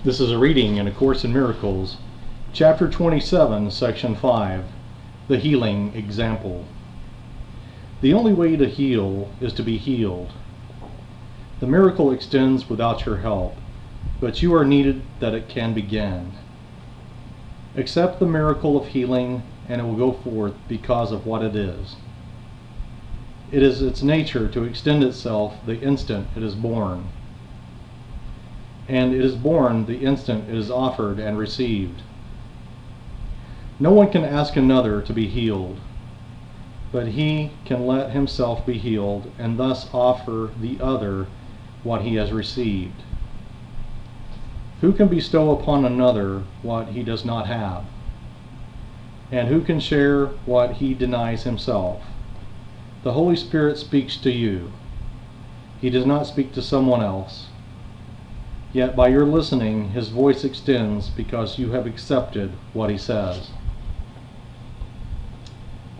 This is a reading in A Course in Miracles, Chapter 27, Section 5, The Healing Example. The only way to heal is to be healed. The miracle extends without your help, but you are needed that it can begin. Accept the miracle of healing, and it will go forth because of what it is. It is its nature to extend itself the instant it is born. And it is born the instant it is offered and received. No one can ask another to be healed, but he can let himself be healed and thus offer the other what he has received. Who can bestow upon another what he does not have? And who can share what he denies himself? The Holy Spirit speaks to you. He does not speak to someone else. Yet by your listening, his voice extends because you have accepted what he says.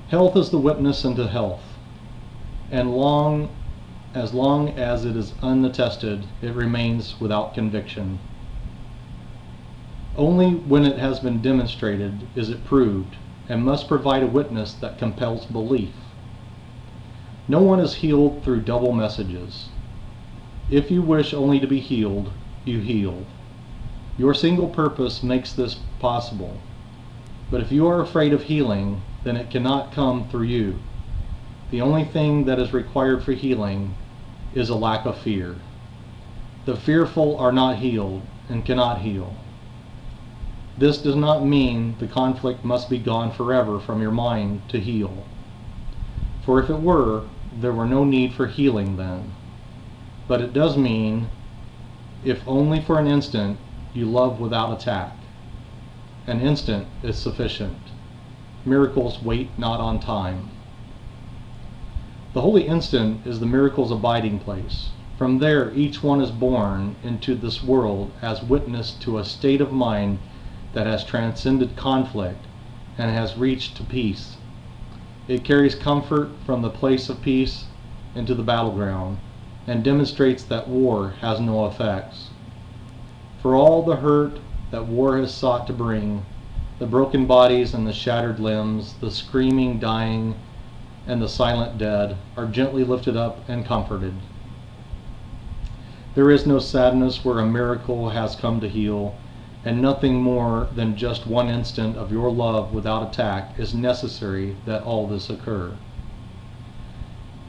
Health is the witness unto health, and as long as it is unattested, it remains without conviction. Only when it has been demonstrated is it proved, and must provide a witness that compels belief. No one is healed through double messages. If you wish only to be healed, you heal. Your single purpose makes this possible. But if you are afraid of healing, then it cannot come through you. The only thing that is required for healing is a lack of fear. The fearful are not healed and cannot heal. This does not mean the conflict must be gone forever from your mind to heal. For if it were, there were no need for healing then. But it does mean, if only for an instant, you love without attack. An instant is sufficient. Miracles wait not on time. The holy instant is the miracle's abiding place. From there, each one is born into this world as witness to a state of mind that has transcended conflict and has reached to peace. It carries comfort from the place of peace into the battleground, and demonstrates that war has no effects. For all the hurt that war has sought to bring, the broken bodies and the shattered limbs, the screaming dying and the silent dead are gently lifted up and comforted. There is no sadness where a miracle has come to heal, and nothing more than just one instant of your love without attack is necessary that all this occur.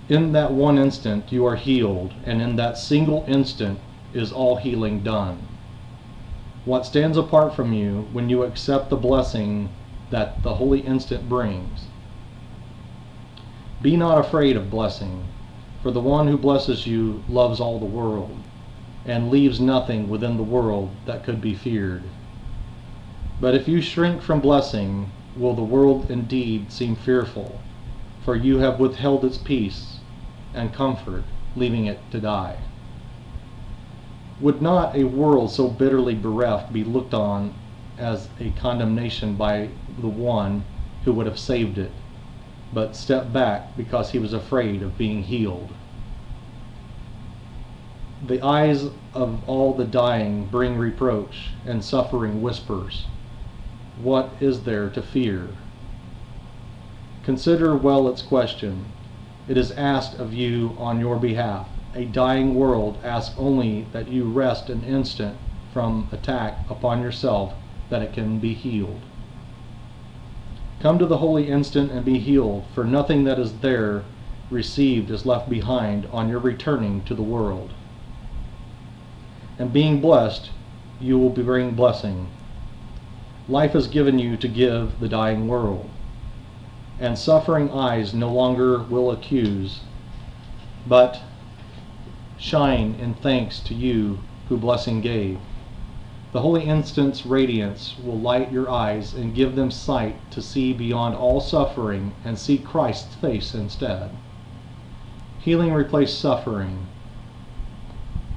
In that one instant you are healed, and in that single instant is all healing done. What stands apart from you when you accept the blessing that the holy instant brings? Be not afraid of blessing, for the one who blesses you loves all the world, and leaves nothing within the world that could be feared. But if you shrink from blessing, will the world indeed seem fearful, for you have withheld its peace and comfort, leaving it to die. Would not a world so bitterly bereft be looked on as a condemnation by the one who would have saved it, but stepped back because he was afraid of being healed? The eyes of all the dying bring reproach, and suffering whispers, "What is there to fear?" Consider well its question. It is asked of you on your behalf. A dying world asks only that you rest an instant from attack upon yourself, that it can be healed. Come to the holy instant and be healed, for nothing that is there received is left behind on your returning to the world. And being blessed, you will bring blessing. Life is given you to give the dying world, and suffering eyes no longer will accuse, but shine in thanks to you who blessing gave. The holy instant's radiance will light your eyes and give them sight to see beyond all suffering and see Christ's face instead. Healing replaced suffering.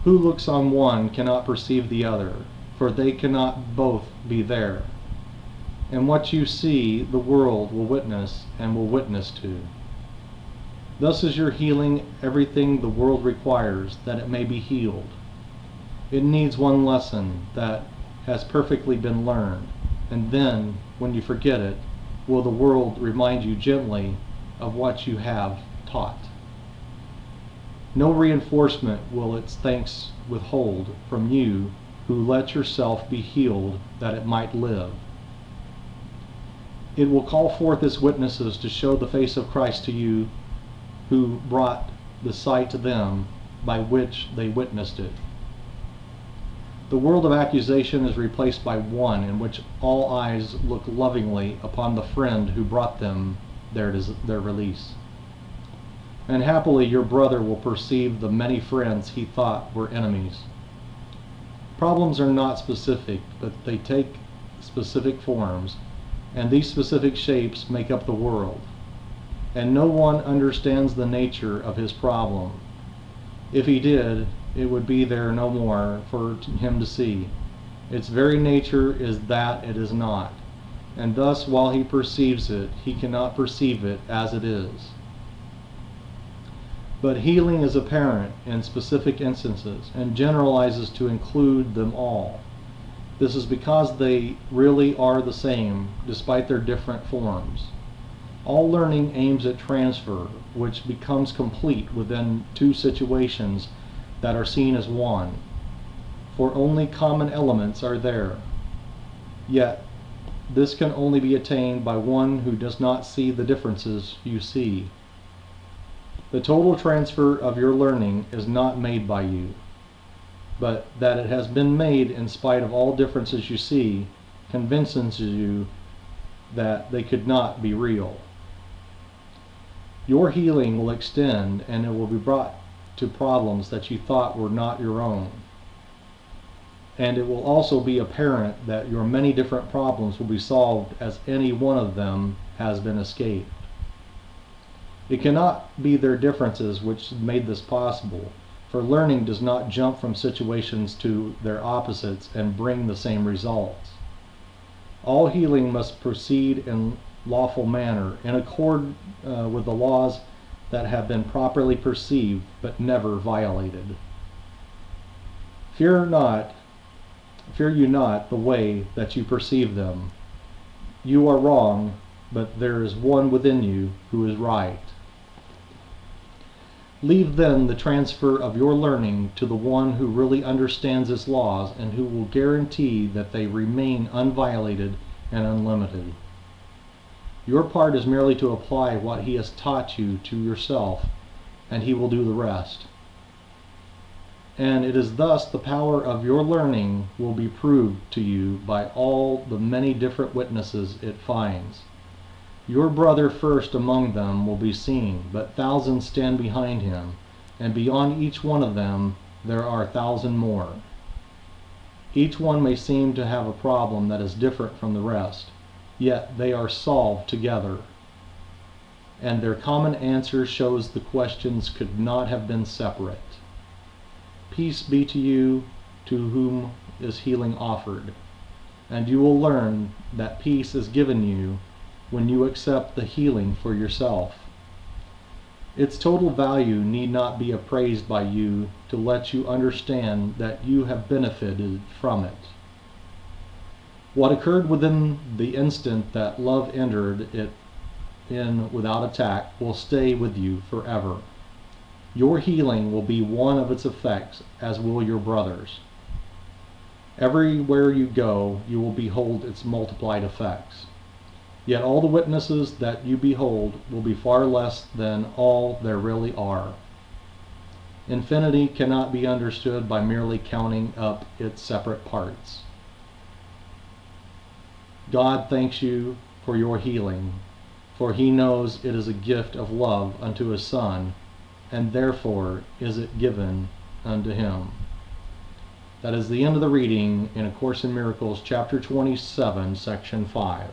Who looks on one cannot perceive the other, for they cannot both be there. And what you see, the world will witness and will witness to. Thus is your healing everything the world requires that it may be healed. It needs one lesson, that has perfectly been learned, and then, when you forget it, will the world remind you gently of what you have taught. No reinforcement will its thanks withhold from you who let yourself be healed that it might live. It will call forth its witnesses to show the face of Christ to you who brought the sight to them by which they witnessed it. The world of accusation is replaced by one in which all eyes look lovingly upon the friend who brought them their release. And happily your brother will perceive the many friends he thought were enemies. Problems are not specific, but they take specific forms, and these specific shapes make up the world. And no one understands the nature of his problem. If he did, it would be there no more for him to see. Its very nature is that it is not, and thus while he perceives it, he cannot perceive it as it is. But healing is apparent in specific instances and generalizes to include them all. This is because they really are the same, despite their different forms. All learning aims at transfer, which becomes complete within two situations that are seen as one, for only common elements are there. Yet, this can only be attained by one who does not see the differences you see. The total transfer of your learning is not made by you, but that it has been made in spite of all differences you see convinces you that they could not be real. Your healing will extend, and it will be brought to problems that you thought were not your own. And it will also be apparent that your many different problems will be solved as any one of them has been escaped. It cannot be their differences which made this possible, for learning does not jump from situations to their opposites and bring the same results. All healing must proceed in lawful manner, in accord with the laws that have been properly perceived but never violated. Fear you not the way that you perceive them. You are wrong, but there is one within you who is right. Leave then the transfer of your learning to the one who really understands its laws and who will guarantee that they remain unviolated and unlimited. Your part is merely to apply what he has taught you to yourself, and he will do the rest. And it is thus the power of your learning will be proved to you by all the many different witnesses it finds. Your brother first among them will be seen, but thousands stand behind him, and beyond each one of them there are 1,000 more. Each one may seem to have a problem that is different from the rest, yet they are solved together, and their common answer shows the questions could not have been separate. Peace be to you to whom is healing offered, and you will learn that peace is given you when you accept the healing for yourself. Its total value need not be appraised by you to let you understand that you have benefited from it. What occurred within the instant that love entered it in without attack will stay with you forever. Your healing will be one of its effects, as will your brother's. Everywhere you go, you will behold its multiplied effects. Yet all the witnesses that you behold will be far less than all there really are. Infinity cannot be understood by merely counting up its separate parts. God thanks you for your healing, for he knows it is a gift of love unto his Son, and therefore is it given unto him. That is the end of the reading in A Course in Miracles, chapter 27, section 5.